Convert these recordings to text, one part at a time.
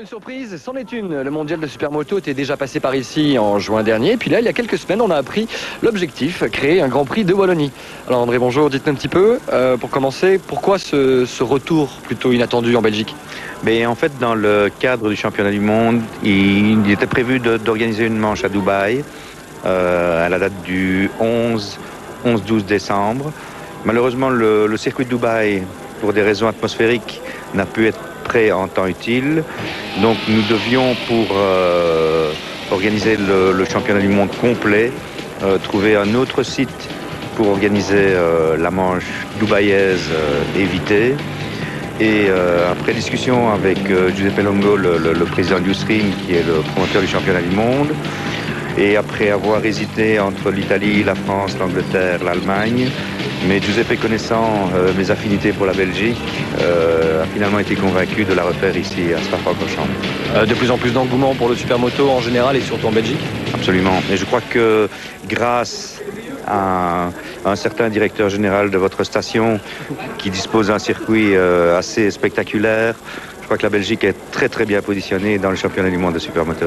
Une surprise, c'en est une. Le mondial de supermoto était déjà passé par ici en juin dernier. Puis là, il y a quelques semaines, on a appris l'objectif, créer un Grand Prix de Wallonie. Alors André, bonjour, dites-nous un petit peu, pour commencer, pourquoi ce retour plutôt inattendu en Belgique? Mais en fait, dans le cadre du championnat du monde, il était prévu d'organiser une manche à Dubaï à la date du 11-12 décembre. Malheureusement, le circuit de Dubaï, pour des raisons atmosphériques, n'a pu être prêt en temps utile. Donc nous devions, pour organiser le championnat du monde complet, trouver un autre site pour organiser la manche dubaïaise évitée. Et après discussion avec Giuseppe Longo, le président d'Ustream, qui est le promoteur du championnat du monde, et après avoir hésité entre l'Italie, la France, l'Angleterre, l'Allemagne, mais Giuseppe, connaissant mes affinités pour la Belgique, a finalement été convaincu de la refaire ici à Spa-Francorchamps. De plus en plus d'engouement pour le supermoto en général et surtout en Belgique? Absolument. Et je crois que grâce à un certain directeur général de votre station qui dispose d'un circuit assez spectaculaire, je crois que la Belgique est très très bien positionnée dans le championnat du monde de supermoto.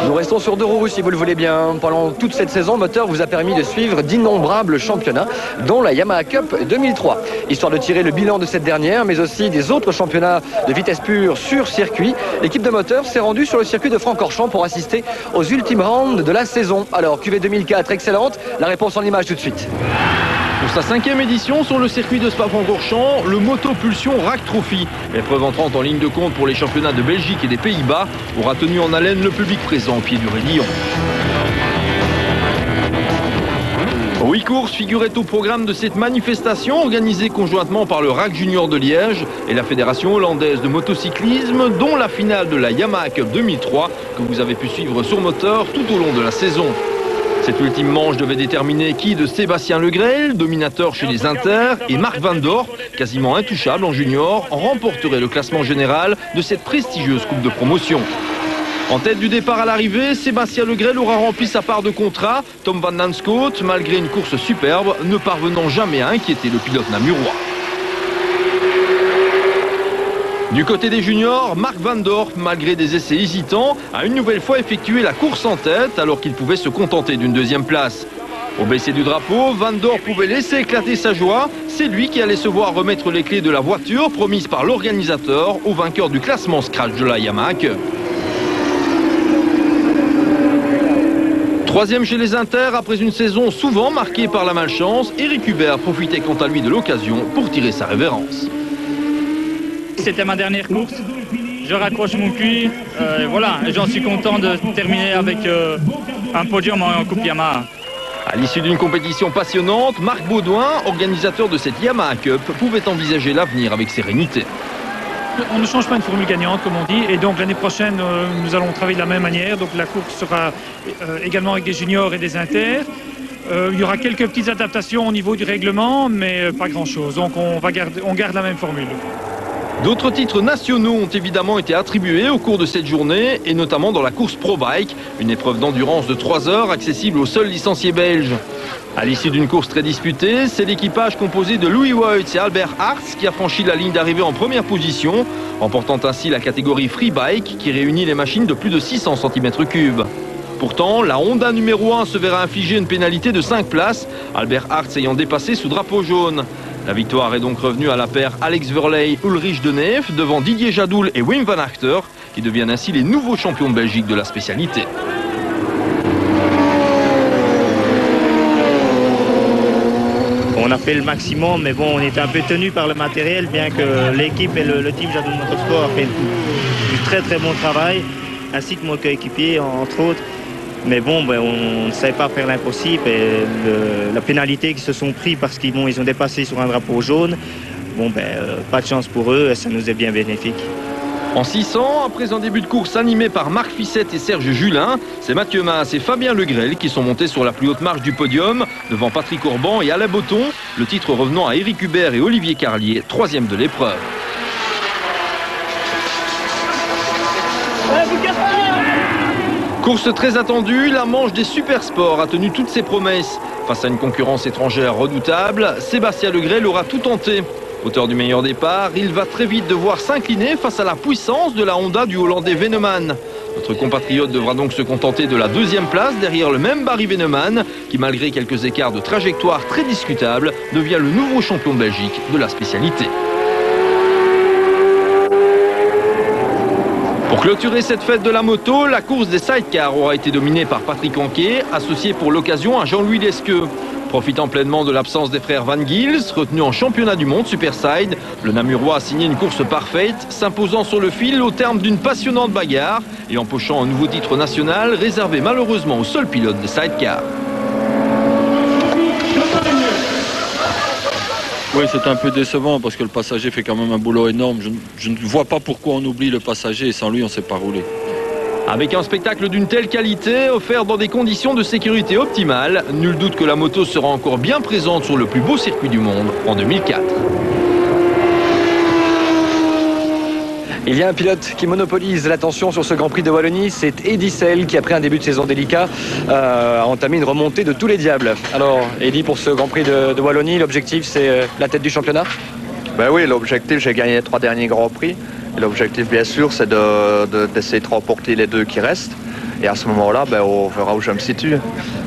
Nous restons sur deux roues si vous le voulez bien. Pendant toute cette saison, Moteur vous a permis de suivre d'innombrables championnats, dont la Yamaha Cup 2003. Histoire de tirer le bilan de cette dernière, mais aussi des autres championnats de vitesse pure sur circuit, l'équipe de Moteur s'est rendue sur le circuit de Francorchamps pour assister aux ultimes rounds de la saison. Alors, QV 2004, excellente. La réponse en image tout de suite. Pour sa 5e édition sur le circuit de Spa-Francorchamps, le Motopulsion Rack Trophy, l'épreuve entrante en ligne de compte pour les championnats de Belgique et des Pays-Bas, aura tenu en haleine le public présent au pied du raidillon. 8 courses figuraient au programme de cette manifestation organisée conjointement par le Rack Junior de Liège et la Fédération hollandaise de motocyclisme, dont la finale de la Yamaha Cup 2003 que vous avez pu suivre sur Moteur tout au long de la saison. Cette ultime manche devait déterminer qui de Sébastien Legrel, dominateur chez les Inter, et Marc Van Dorp, quasiment intouchable en junior, remporterait le classement général de cette prestigieuse coupe de promotion. En tête du départ à l'arrivée, Sébastien Legrel aura rempli sa part de contrat. Tom Van Nanscoot, malgré une course superbe, ne parvenant jamais à inquiéter le pilote namurois. Du côté des juniors, Marc Van Dorp, malgré des essais hésitants, a une nouvelle fois effectué la course en tête alors qu'il pouvait se contenter d'une deuxième place. Au baisser du drapeau, Van Dorp pouvait laisser éclater sa joie. C'est lui qui allait se voir remettre les clés de la voiture promise par l'organisateur au vainqueur du classement scratch de la Yamaha Cup. Troisième chez les Inter, après une saison souvent marquée par la malchance, Eric Hubert profitait quant à lui de l'occasion pour tirer sa révérence. C'était ma dernière course, je raccroche mon cuir, voilà, et j'en suis content de terminer avec un podium en Coupe Yamaha. À l'issue d'une compétition passionnante, Marc Baudouin, organisateur de cette Yamaha Cup, pouvait envisager l'avenir avec sérénité. On ne change pas une formule gagnante, comme on dit, et donc l'année prochaine, nous allons travailler de la même manière. Donc la course sera également avec des juniors et des inters. Il y aura quelques petites adaptations au niveau du règlement, mais pas grand-chose. Donc on garde la même formule. D'autres titres nationaux ont évidemment été attribués au cours de cette journée, et notamment dans la course Pro Bike, une épreuve d'endurance de 3 heures accessible aux seuls licenciés belges. À l'issue d'une course très disputée, c'est l'équipage composé de Louis Woutz et Albert Hartz qui a franchi la ligne d'arrivée en première position, remportant ainsi la catégorie Free Bike qui réunit les machines de plus de 600 cm3. Pourtant, la Honda numéro 1 se verra infliger une pénalité de 5 places, Albert Hartz ayant dépassé sous drapeau jaune. La victoire est donc revenue à la paire Alex Verley-Ulrich de Neef devant Didier Jadoul et Wim van Achter qui deviennent ainsi les nouveaux champions de Belgique de la spécialité. On a fait le maximum, mais bon, on était un peu tenu par le matériel, bien que l'équipe et le team Jadoul Motorsport a fait du très très bon travail, ainsi que mon coéquipier entre autres. Mais bon, on ne savait pas faire l'impossible et la pénalité qu'ils se sont pris parce qu'ils ont dépassé sur un drapeau jaune, pas de chance pour eux et ça nous est bien bénéfique. En 600, après un début de course animé par Marc Fissette et Serge Julin, c'est Mathieu Maas et Fabien Legrel qui sont montés sur la plus haute marche du podium, devant Patrick Orban et Alain Botton, le titre revenant à Eric Hubert et Olivier Carlier, 3e de l'épreuve. Course très attendue, la manche des Supersports a tenu toutes ses promesses. Face à une concurrence étrangère redoutable, Sébastien Legrel aura tout tenté. Auteur du meilleur départ, il va très vite devoir s'incliner face à la puissance de la Honda du Hollandais Venneman. Notre compatriote devra donc se contenter de la deuxième place derrière le même Barry Venneman qui, malgré quelques écarts de trajectoire très discutables, devient le nouveau champion de Belgique de la spécialité. Pour clôturer cette fête de la moto, la course des sidecars aura été dominée par Patrick Anquet, associé pour l'occasion à Jean-Louis Lesqueux. Profitant pleinement de l'absence des frères Van Gils, retenu en championnat du monde Superside, le Namurois a signé une course parfaite, s'imposant sur le fil au terme d'une passionnante bagarre et empochant un nouveau titre national réservé malheureusement au seul pilote des sidecars. Oui, c'est un peu décevant parce que le passager fait quand même un boulot énorme. Je ne vois pas pourquoi on oublie le passager et sans lui on ne sait pas rouler. Avec un spectacle d'une telle qualité, offert dans des conditions de sécurité optimales, nul doute que la moto sera encore bien présente sur le plus beau circuit du monde en 2004. Il y a un pilote qui monopolise l'attention sur ce Grand Prix de Wallonie, c'est Eddy Selle qui, après un début de saison délicat, a entamé une remontée de tous les diables. Alors Eddy, pour ce Grand Prix de Wallonie, l'objectif c'est la tête du championnat? Ben oui, l'objectif, j'ai gagné les 3 derniers Grands Prix. Et l'objectif, bien sûr, c'est d'essayer de remporter les 2 qui restent. Et à ce moment-là, ben, on verra où je me situe.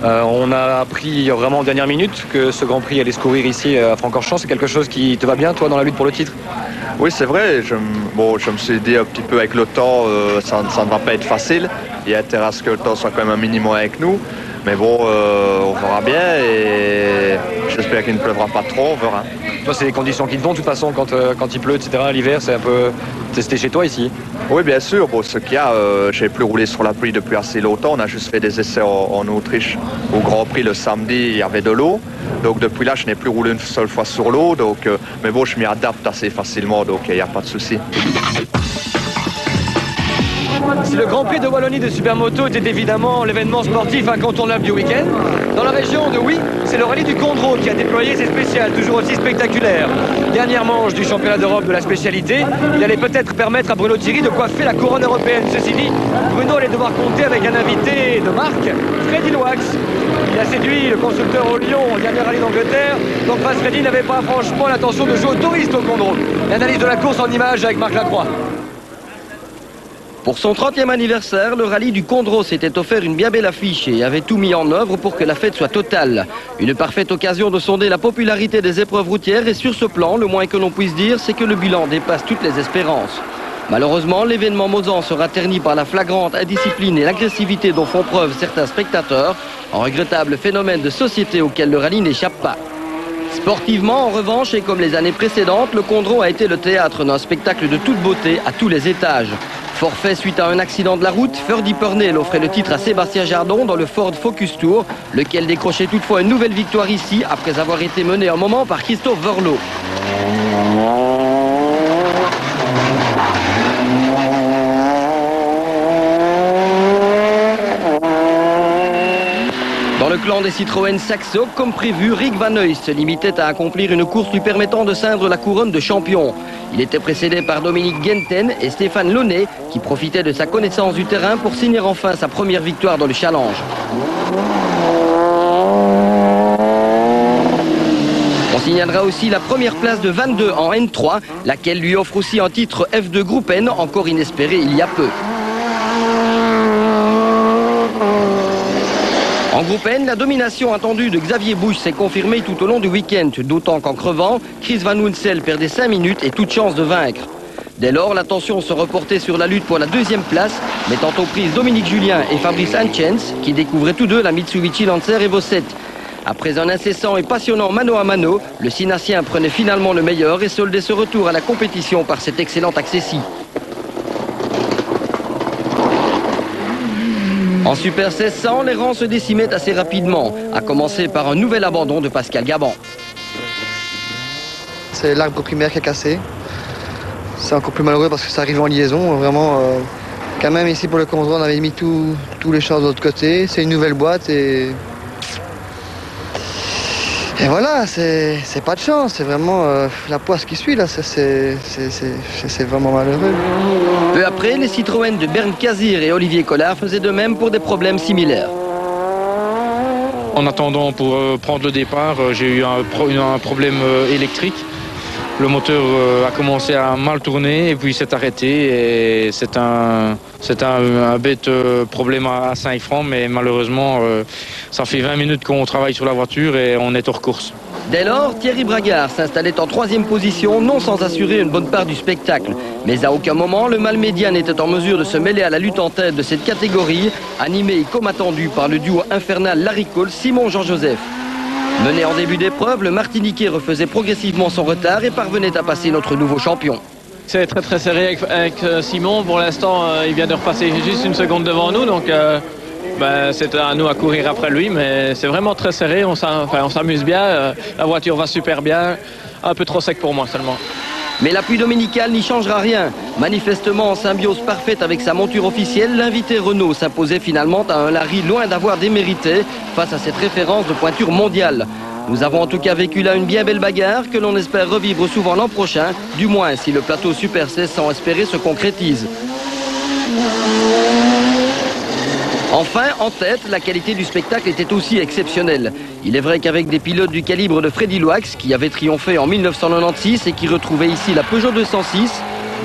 On a appris vraiment en dernière minute que ce Grand Prix allait se courir ici à Francorchamps. C'est quelque chose qui te va bien, toi, dans la lutte pour le titre? Oui, c'est vrai. Je me suis dit un petit peu avec le temps, ça ne va pas être facile. Il y a intérêt à ce que le temps soit quand même un minimum avec nous. Mais bon, on verra bien et j'espère qu'il ne pleuvra pas trop, on verra. Toi, c'est les conditions qui te vont, de toute façon, quand il pleut, etc. L'hiver, c'est un peu... C'était chez toi, ici? Oui, bien sûr. Bon, ce qu'il y a, je n'ai plus roulé sur la pluie depuis assez longtemps. On a juste fait des essais en Autriche. Au Grand Prix, le samedi, il y avait de l'eau. Donc, depuis là, je n'ai plus roulé une seule fois sur l'eau. Donc, mais bon, je m'y adapte assez facilement, donc il n'y a pas de souci. Si le Grand Prix de Wallonie de Supermoto était évidemment l'événement sportif incontournable du week-end, dans la région de Oui, c'est le rallye du Condro qui a déployé ses spéciales, toujours aussi spectaculaires. Dernière manche du championnat d'Europe de la spécialité, il allait peut-être permettre à Bruno Thierry de coiffer la couronne européenne. Ceci dit, Bruno allait devoir compter avec un invité de marque, Freddy Loax. Il a séduit le constructeur au Lyon au dernier rallye d'Angleterre, donc face Freddy n'avait pas franchement l'intention de jouer au touriste au Condro. L'analyse de la course en images avec Marc Lacroix. Pour son 30e anniversaire, le rallye du Condro s'était offert une bien belle affiche et avait tout mis en œuvre pour que la fête soit totale. Une parfaite occasion de sonder la popularité des épreuves routières et sur ce plan, le moins que l'on puisse dire, c'est que le bilan dépasse toutes les espérances. Malheureusement, l'événement Mozan sera terni par la flagrante indiscipline et l'agressivité dont font preuve certains spectateurs, un regrettable phénomène de société auquel le rallye n'échappe pas. Sportivement, en revanche, et comme les années précédentes, le Condro a été le théâtre d'un spectacle de toute beauté à tous les étages. Forfait suite à un accident de la route, Ferdy Purnell offrait le titre à Sébastien Jardon dans le Ford Focus Tour, lequel décrochait toutefois une nouvelle victoire ici, après avoir été mené un moment par Christophe Verlot. Dans le clan des Citroën Saxo, comme prévu, Rick Van Heust se limitait à accomplir une course lui permettant de ceindre la couronne de champion. Il était précédé par Dominique Genten et Stéphane Launay, qui profitaient de sa connaissance du terrain pour signer enfin sa première victoire dans le challenge. On signalera aussi la première place de 22 en N3, laquelle lui offre aussi un titre F2 Groupe N, encore inespéré il y a peu. En groupe N, la domination attendue de Xavier Busch s'est confirmée tout au long du week-end, d'autant qu'en crevant, Chris Van Unsel perdait 5 minutes et toute chance de vaincre. Dès lors, l'attention se reportait sur la lutte pour la deuxième place, mettant aux prises Dominique Julien et Fabrice Hanchens, qui découvraient tous deux la Mitsubishi Lancer Evo 7. Après un incessant et passionnant mano à mano, le Sinassien prenait finalement le meilleur et soldait ce retour à la compétition par cet excellent accessi. En Super 1600, les rangs se décimaient assez rapidement, à commencer par un nouvel abandon de Pascal Gabon. C'est l'arbre primaire qui a cassé. C'est encore plus malheureux parce que ça arrive en liaison. Vraiment, quand même ici pour le Condro, on avait mis tous les champs de l'autre côté. C'est une nouvelle boîte et voilà, c'est pas de chance. C'est vraiment la poisse qui suit là. C'est vraiment malheureux. Peu après, les Citroën de Bernd Kazir et Olivier Collard faisaient de même pour des problèmes similaires. En attendant pour prendre le départ, j'ai eu un problème électrique Le moteur a commencé à mal tourner et puis s'est arrêté. Et c'est un bête problème à 5 francs, mais malheureusement, ça fait 20 minutes qu'on travaille sur la voiture et on est hors course. Dès lors, Thierry Bragard s'installait en 3e position, non sans assurer une bonne part du spectacle. Mais à aucun moment, le Malmédien n'était en mesure de se mêler à la lutte en tête de cette catégorie, animée comme attendu par le duo infernal Larry Cole-Simon Jean-Joseph. Mené en début d'épreuve, le Martiniquais refaisait progressivement son retard et parvenait à passer notre nouveau champion. C'est très serré avec Simon. Pour l'instant, il vient de repasser juste une seconde devant nous, donc c'est à nous à courir après lui. Mais c'est vraiment très serré, on s'amuse bien, la voiture va super bien, un peu trop sec pour moi seulement. Mais l'appui dominical n'y changera rien. Manifestement en symbiose parfaite avec sa monture officielle, l'invité Renault s'imposait finalement à un Larry loin d'avoir démérité face à cette référence de pointure mondiale. Nous avons en tout cas vécu là une bien belle bagarre que l'on espère revivre souvent l'an prochain, du moins si le plateau Super 16 sans espérer se concrétise. Enfin, en tête, la qualité du spectacle était aussi exceptionnelle. Il est vrai qu'avec des pilotes du calibre de Freddy Loax, qui avait triomphé en 1996 et qui retrouvait ici la Peugeot 206,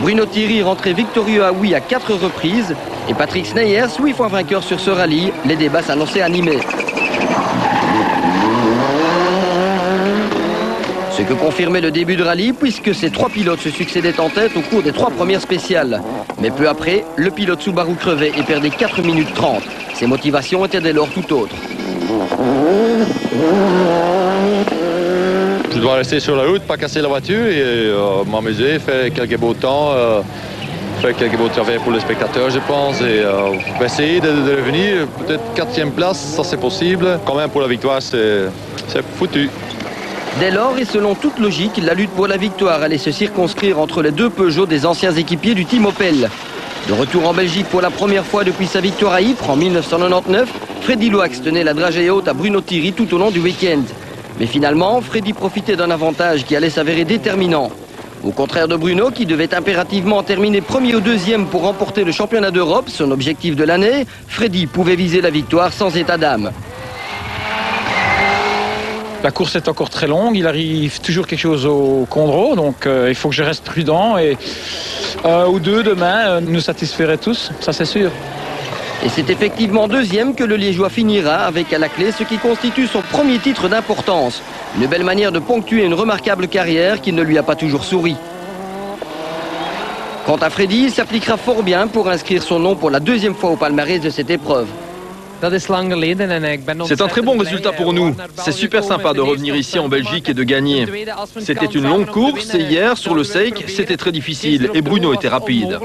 Bruno Thierry rentrait victorieux à Oui à 4 reprises, et Patrick Sneyers, 8 fois vainqueur sur ce rallye, les débats s'annonçaient animés. Ce que confirmait le début de rallye, puisque ces 3 pilotes se succédaient en tête au cours des 3 premières spéciales. Mais peu après, le pilote Subaru crevait et perdait 4 minutes 30. Ses motivations étaient dès lors tout autres. Je dois rester sur la route, pas casser la voiture et m'amuser, faire quelques beaux temps, faire quelques beaux travers pour les spectateurs, je pense. Et essayer de revenir, peut-être 4e place, ça c'est possible. Quand même pour la victoire, c'est foutu. Dès lors, et selon toute logique, la lutte pour la victoire allait se circonscrire entre les 2 Peugeot des anciens équipiers du team Opel. De retour en Belgique pour la première fois depuis sa victoire à Ypres en 1999, Freddy Loax tenait la dragée haute à Bruno Thierry tout au long du week-end. Mais finalement, Freddy profitait d'un avantage qui allait s'avérer déterminant. Au contraire de Bruno, qui devait impérativement terminer premier ou deuxième pour remporter le championnat d'Europe, son objectif de l'année, Freddy pouvait viser la victoire sans état d'âme. La course est encore très longue, il arrive toujours quelque chose au Condro, donc il faut que je reste prudent et ou 2 demain nous satisferaient tous, ça c'est sûr. Et c'est effectivement 2e que le Liégeois finira avec à la clé ce qui constitue son premier titre d'importance. Une belle manière de ponctuer une remarquable carrière qui ne lui a pas toujours souri. Quant à Freddy, il s'appliquera fort bien pour inscrire son nom pour la 2e fois au palmarès de cette épreuve. C'est un très bon résultat pour nous. C'est super sympa de revenir ici en Belgique et de gagner. C'était une longue course et hier, sur le Seik, c'était très difficile et Bruno était rapide.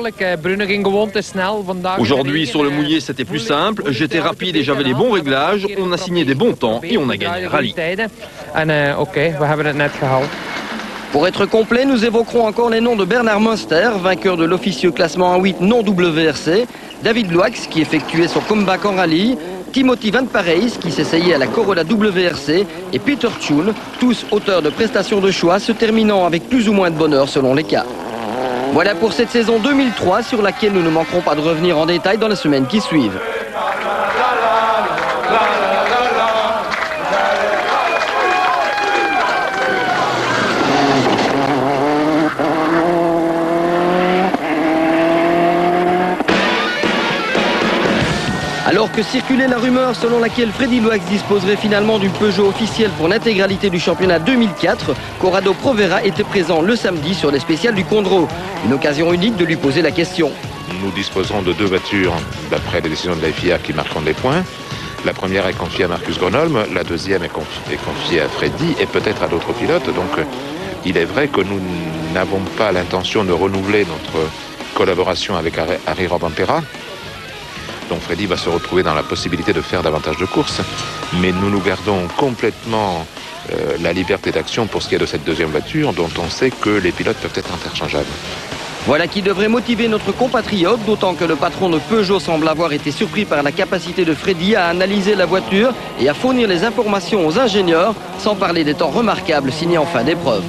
Aujourd'hui, sur le mouillé, c'était plus simple. J'étais rapide et j'avais les bons réglages. On a signé des bons temps et on a gagné le rallye. Pour être complet, nous évoquerons encore les noms de Bernard Munster, vainqueur de l'officieux classement 1-8 non WRC, David Loax, qui effectuait son comeback en rallye, Timothy Van Parijs, qui s'essayait à la Corolla WRC, et Peter Tune, tous auteurs de prestations de choix, se terminant avec plus ou moins de bonheur selon les cas. Voilà pour cette saison 2003, sur laquelle nous ne manquerons pas de revenir en détail dans les semaines qui suivent. Alors que circulait la rumeur selon laquelle Freddy Loax disposerait finalement d'une Peugeot officielle pour l'intégralité du championnat 2004, Corrado Provera était présent le samedi sur les spéciales du Condro. Une occasion unique de lui poser la question. Nous disposerons de 2 voitures d'après les décisions de la FIA qui marqueront des points. La première est confiée à Marcus Gronholm, la deuxième est confiée à Freddy et peut-être à d'autres pilotes. Donc il est vrai que nous n'avons pas l'intention de renouveler notre collaboration avec Harry Rovanperä. Donc Freddy va se retrouver dans la possibilité de faire davantage de courses. Mais nous nous gardons complètement la liberté d'action pour ce qui est de cette 2e voiture dont on sait que les pilotes peuvent être interchangeables. Voilà qui devrait motiver notre compatriote, d'autant que le patron de Peugeot semble avoir été surpris par la capacité de Freddy à analyser la voiture et à fournir les informations aux ingénieurs, sans parler des temps remarquables signés en fin d'épreuve.